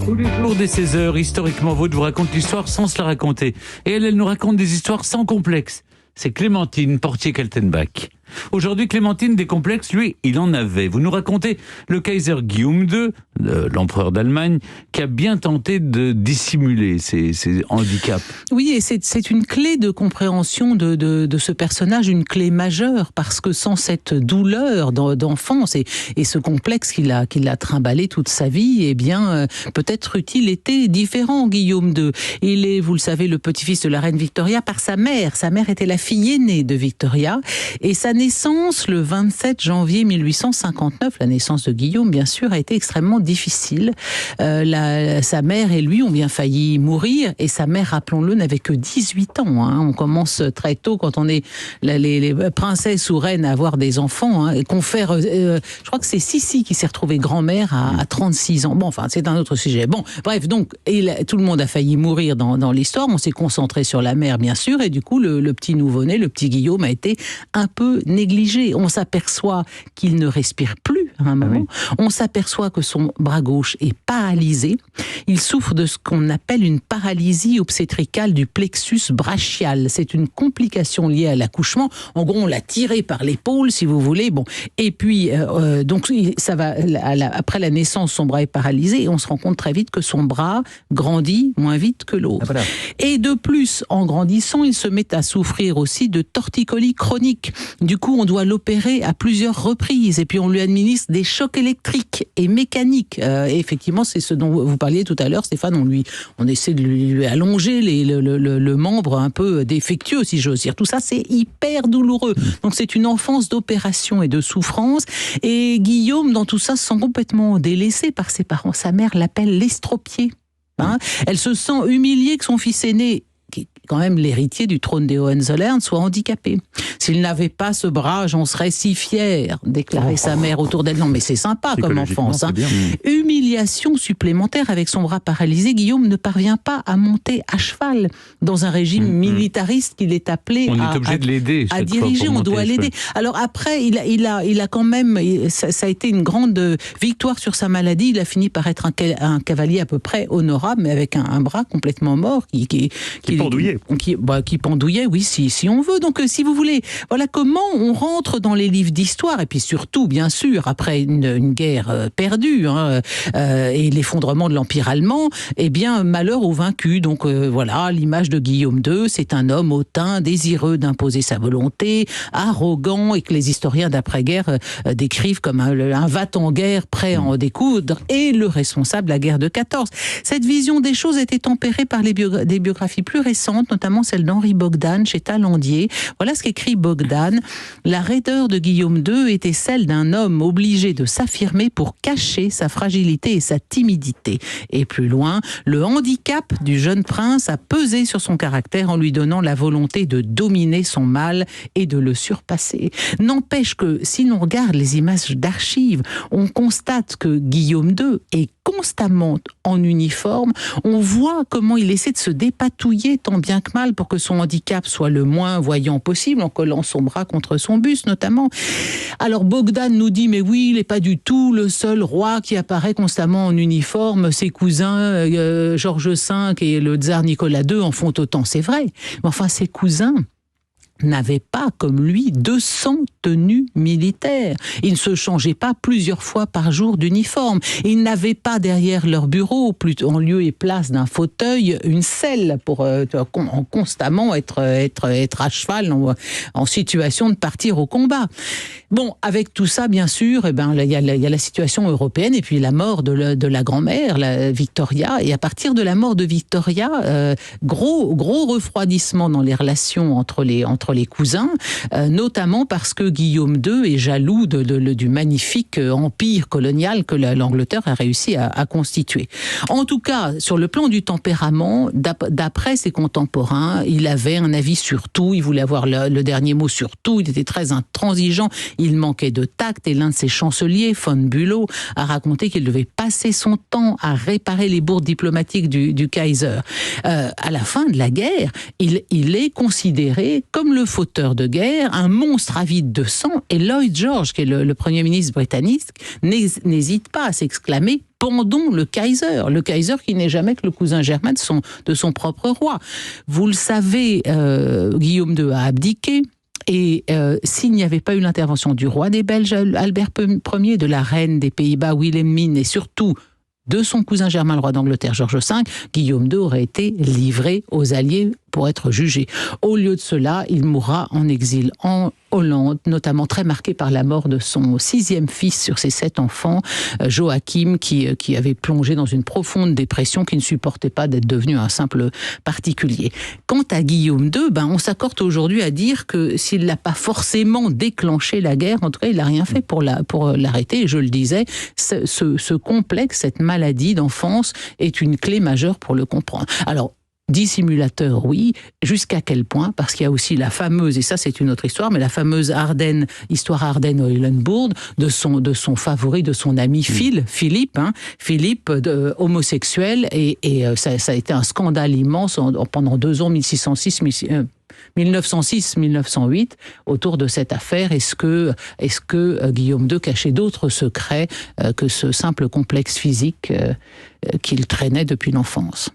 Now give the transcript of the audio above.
Tous les jours dès 16h, Historiquement Vôtre vous raconte l'histoire sans se la raconter. Et elle nous raconte des histoires sans complexe. C'est Clémentine Portier-Kaltenbach. Aujourd'hui, Clémentine, des complexes, lui, il en avait. Vous nous racontez le Kaiser Guillaume II, l'empereur d'Allemagne, qui a bien tenté de dissimuler ses handicaps. Oui, et c'est une clé de compréhension de ce personnage, une clé majeure, parce que sans cette douleur d'enfance et ce complexe qu'il a trimballé toute sa vie, eh bien, peut-être eût-il été différent, Guillaume II. Il est, vous le savez, le petit-fils de la reine Victoria par sa mère. Sa mère était la fille aînée de Victoria, et sa naissance, le 27 janvier 1859, la naissance de Guillaume, bien sûr, a été extrêmement difficile. Sa mère et lui ont bien failli mourir, et sa mère, rappelons-le, n'avait que 18 ans. Hein. On commence très tôt, quand on est les princesses ou reines, à avoir des enfants. Hein, et je crois que c'est Sissi qui s'est retrouvée grand-mère à 36 ans. Bon, enfin, c'est un autre sujet. Bon, bref, donc, tout le monde a failli mourir dans l'histoire. On s'est concentré sur la mère, bien sûr, et du coup, le petit nouveau-né, le petit Guillaume, a été un peu négligé. On s'aperçoit qu'il ne respire plus à un moment. Ah oui. On s'aperçoit que son bras gauche est paralysé. Il souffre de ce qu'on appelle une paralysie obstétricale du plexus brachial. C'est une complication liée à l'accouchement. En gros, on l'a tiré par l'épaule, si vous voulez. Bon, et puis donc ça va. Après la naissance, son bras est paralysé et on se rend compte très vite que son bras grandit moins vite que l'autre. Ah, voilà. Et de plus, en grandissant, il se met à souffrir aussi de torticolis chronique. Du coup, on doit l'opérer à plusieurs reprises et puis on lui administre des chocs électriques et mécaniques. Et effectivement, c'est ce dont vous parliez tout à l'heure, Stéphane. On essaie de lui allonger le membre un peu défectueux, si j'ose dire. Tout ça, c'est hyper douloureux. Donc, c'est une enfance d'opération et de souffrance. Et Guillaume, dans tout ça, se sent complètement délaissé par ses parents. Sa mère l'appelle l'estropié. Hein, elle se sent humiliée que son fils aîné, qui est quand même l'héritier du trône des Hohenzollern, soit handicapé. S'il n'avait pas ce bras, j'en serais si fière, déclarait sa mère autour d'elle. Non, mais c'est sympa comme enfance. Hein. Humiliation supplémentaire avec son bras paralysé. Guillaume ne parvient pas à monter à cheval dans un régime militariste qu'il est appelé on est obligé de l'aider à diriger. On doit l'aider. Alors après, il a quand même, ça a été une grande victoire sur sa maladie. Il a fini par être un cavalier à peu près honorable, mais avec un bras complètement mort qui pendouillait. Qui pendouillait, oui, si on veut. Donc, si vous voulez, voilà comment on rentre dans les livres d'histoire. Et puis surtout, bien sûr, après une guerre perdue et l'effondrement de l'Empire allemand, eh bien, malheur aux vaincus. Donc, voilà, l'image de Guillaume II, c'est un homme hautain, désireux d'imposer sa volonté, arrogant, et que les historiens d'après-guerre décrivent comme un va-t-en-guerre prêt à en découdre, et le responsable de la guerre de 14. Cette vision des choses était tempérée par des biographies plus récentes, notamment celle d'Henri Bogdan chez Talandier. Voilà ce qu'écrit Bogdan. La raideur de Guillaume II était celle d'un homme obligé de s'affirmer pour cacher sa fragilité et sa timidité. Et plus loin, le handicap du jeune prince a pesé sur son caractère en lui donnant la volonté de dominer son mal et de le surpasser. N'empêche que si l'on regarde les images d'archives, on constate que Guillaume II est constamment en uniforme. On voit comment il essaie de se dépatouiller tant bien que mal pour que son handicap soit le moins voyant possible, en collant son bras contre son buste notamment. Alors Bogdan nous dit, mais oui, il n'est pas du tout le seul roi qui apparaît constamment en uniforme. Ses cousins, Georges V et le tsar Nicolas II en font autant, c'est vrai. Mais enfin, ses cousins n'avaient pas, comme lui, 200 tenues militaires. Ils ne se changeaient pas plusieurs fois par jour d'uniforme. Ils n'avaient pas derrière leur bureau, en lieu et place d'un fauteuil, une selle pour constamment être à cheval, en situation de partir au combat. Bon, avec tout ça, bien sûr, il y a la situation européenne et puis la mort de la grand-mère, la Victoria. Et à partir de la mort de Victoria, gros refroidissement dans les relations entre les cousins, notamment parce que Guillaume II est jaloux du magnifique empire colonial que l'Angleterre a réussi à constituer. En tout cas, sur le plan du tempérament, d'après ses contemporains, il avait un avis sur tout, il voulait avoir le dernier mot sur tout, il était très intransigeant, il manquait de tact et l'un de ses chanceliers, von Bülow, a raconté qu'il devait passer son temps à réparer les bourdes diplomatiques du Kaiser. À la fin de la guerre, il est considéré comme le fauteur de guerre, un monstre avide de sang, et Lloyd George, qui est le Premier ministre britannique, n'hésite pas à s'exclamer « Pendons le Kaiser », qui n'est jamais que le cousin germain de son propre roi. Vous le savez, Guillaume II a abdiqué. Et s'il n'y avait pas eu l'intervention du roi des Belges, Albert Ier, de la reine des Pays-Bas, Wilhelmine, et surtout de son cousin germain, le roi d'Angleterre, George V, Guillaume II aurait été livré aux Alliés pour être jugé. Au lieu de cela, il mourra en exil en Hollande, notamment très marqué par la mort de son 6e fils sur ses 7 enfants, Joachim, qui avait plongé dans une profonde dépression, qui ne supportait pas d'être devenu un simple particulier. Quant à Guillaume II, on s'accorde aujourd'hui à dire que s'il n'a pas forcément déclenché la guerre, en tout cas, il n'a rien fait pour l'arrêter. Et je le disais, ce complexe, cette maladie d'enfance est une clé majeure pour le comprendre. Alors, dissimulateur, oui. Jusqu'à quel point? Parce qu'il y a aussi la fameuse, et ça c'est une autre histoire, mais la fameuse histoire Ardennes-Eulenburg de son favori, de son ami Philippe, homosexuel, et ça a été un scandale immense pendant 2 ans, 1906-1908, autour de cette affaire. Est-ce que Guillaume II cachait d'autres secrets que ce simple complexe physique qu'il traînait depuis l'enfance?